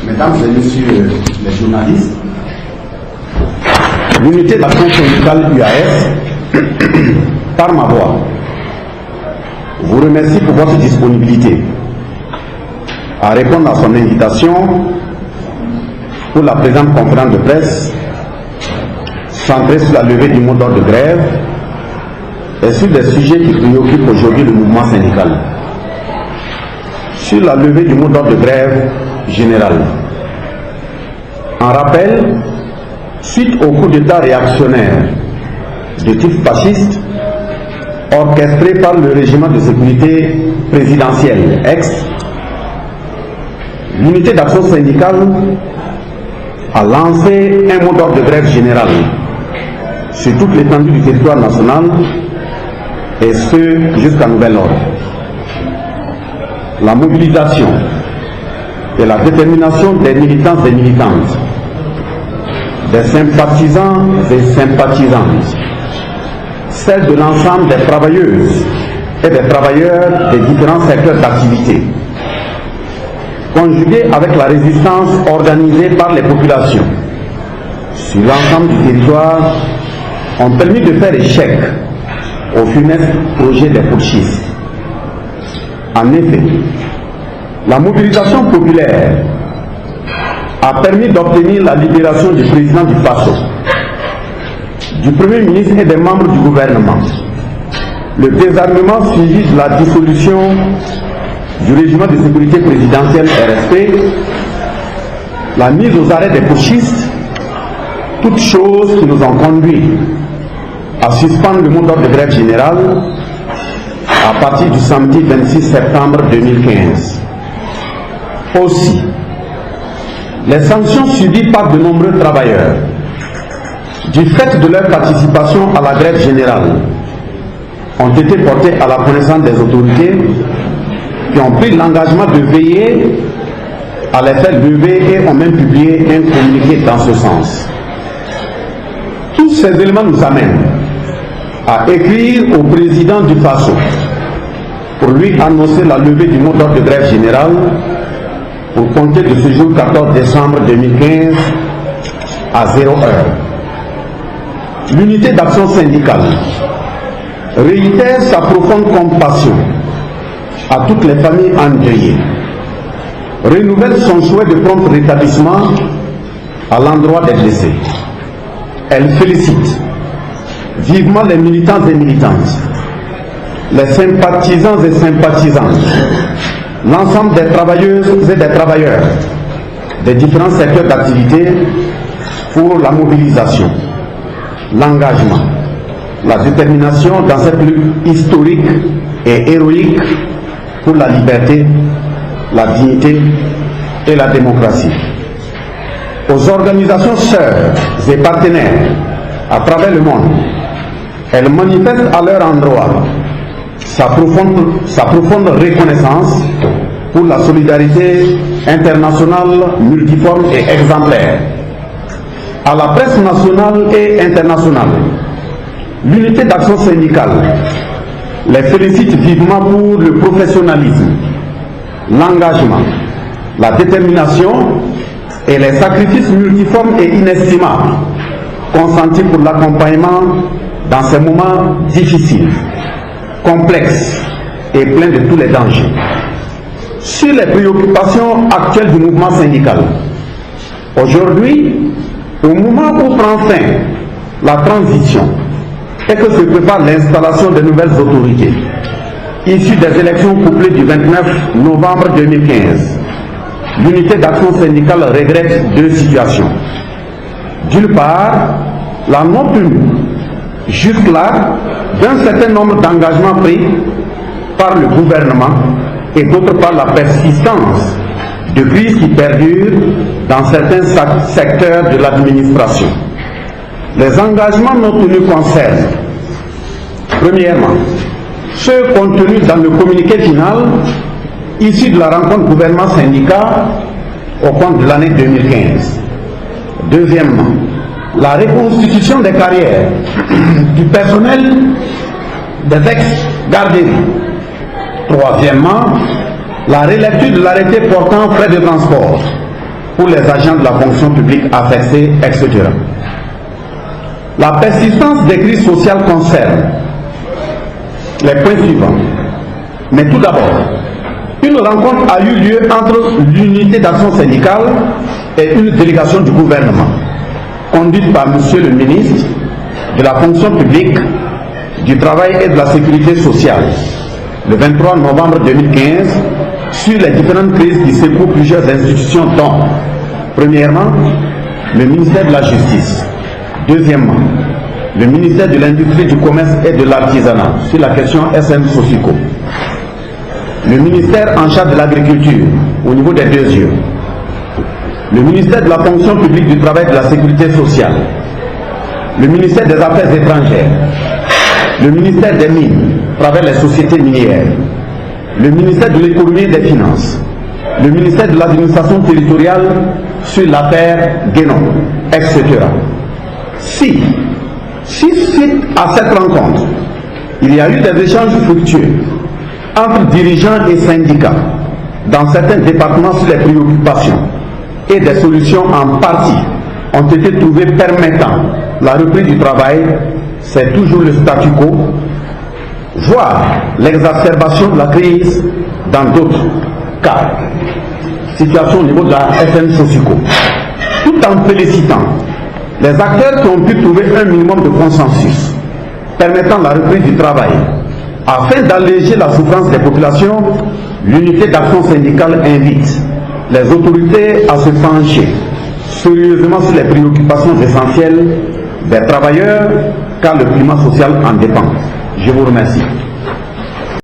Mesdames et messieurs les journalistes, l'unité d'action syndicale UAS, par ma voix, vous remercie pour votre disponibilité à répondre à son invitation pour la présente conférence de presse centrée sur la levée du mot d'ordre de grève et sur des sujets qui préoccupent aujourd'hui le mouvement syndical. Sur la levée du mot d'ordre de grève générale. En rappel, suite au coup d'État réactionnaire de type fasciste orchestré par le régiment de sécurité présidentiel ex, l'unité d'action syndicale a lancé un mot d'ordre de grève générale sur toute l'étendue du territoire national et ce jusqu'à nouvel ordre. La mobilisation et la détermination des militants et militantes, des sympathisants et sympathisantes, celle de l'ensemble des travailleuses et des travailleurs des différents secteurs d'activité, conjuguée avec la résistance organisée par les populations sur l'ensemble du territoire, ont permis de faire échec au funeste projet des putschistes. En effet, la mobilisation populaire a permis d'obtenir la libération du président du FASO, du Premier ministre et des membres du gouvernement, le désarmement suivi de la dissolution du régiment de sécurité présidentiel RSP, la mise aux arrêts des putschistes, toutes choses qui nous ont conduit à suspendre le mot d'ordre de grève générale à partir du samedi 26 septembre 2015. Aussi, les sanctions subies par de nombreux travailleurs du fait de leur participation à la grève générale ont été portées à la connaissance des autorités qui ont pris l'engagement de veiller à les faire lever et ont même publié un communiqué dans ce sens. Tous ces éléments nous amènent à écrire au président du FASO pour lui annoncer la levée du mot d'ordre de grève générale pour compter de ce jour 14 décembre 2015 à 0 heure. L'unité d'action syndicale réitère sa profonde compassion à toutes les familles endeuillées, renouvelle son souhait de prompt rétablissement à l'endroit des blessés. Elle félicite vivement les militants et militantes, les sympathisants et sympathisantes, l'ensemble des travailleuses et des travailleurs des différents secteurs d'activité pour la mobilisation, l'engagement, la détermination dans cette lutte historique et héroïque pour la liberté, la dignité et la démocratie. Aux organisations sœurs et partenaires à travers le monde, elles manifestent à leur endroit sa profonde reconnaissance pour la solidarité internationale multiforme et exemplaire. À la presse nationale et internationale, l'unité d'action syndicale les félicite vivement pour le professionnalisme, l'engagement, la détermination et les sacrifices multiformes et inestimables consentis pour l'accompagnement dans ces moments difficiles, complexes et pleins de tous les dangers. Sur les préoccupations actuelles du mouvement syndical, aujourd'hui, au moment où prend fin la transition et que se prépare l'installation de nouvelles autorités, issues des élections couplées du 29 novembre 2015, l'unité d'action syndicale regrette deux situations. D'une part, la non-tenue jusque-là d'un certain nombre d'engagements pris par le gouvernement et d'autre part la persistance de crises qui perdurent dans certains secteurs de l'administration. Les engagements non tenus concernent, premièrement, ceux contenus dans le communiqué final issu de la rencontre gouvernement-syndicat au cours de l'année 2015. Deuxièmement, la reconstitution des carrières du personnel des ex-garderies. Troisièmement, la relecture de l'arrêté portant frais de transport. pour les agents de la fonction publique affectés, etc. La persistance des crises sociales concerne les points suivants. Mais tout d'abord, une rencontre a eu lieu entre l'unité d'action syndicale et une délégation du gouvernement, conduite par Monsieur le ministre de la fonction publique, du travail et de la sécurité sociale, le 23 novembre 2015, sur les différentes crises qui secouent plusieurs institutions dont, premièrement, le ministère de la Justice, deuxièmement, le ministère de l'Industrie, du Commerce et de l'Artisanat, sur la question SM Socico, le ministère en charge de l'agriculture, au niveau des deux yeux, le ministère de la fonction publique, du travail et de la sécurité sociale, le ministère des Affaires étrangères, le ministère des Mines, à travers les sociétés minières, le ministère de l'économie et des finances, le ministère de l'administration territoriale sur l'affaire Guénon, etc. Si suite à cette rencontre, il y a eu des échanges fructueux entre dirigeants et syndicats dans certains départements sur les préoccupations et des solutions en partie ont été trouvées permettant la reprise du travail, c'est toujours le statu quo, voire l'exacerbation de la crise dans d'autres cas. Situation au niveau de la FN Socico. Tout en félicitant les acteurs qui ont pu trouver un minimum de consensus permettant la reprise du travail, afin d'alléger la souffrance des populations, l'unité d'action syndicale invite les autorités à se pencher sérieusement sur les préoccupations essentielles des travailleurs, car le climat social en dépend. Je vous remercie.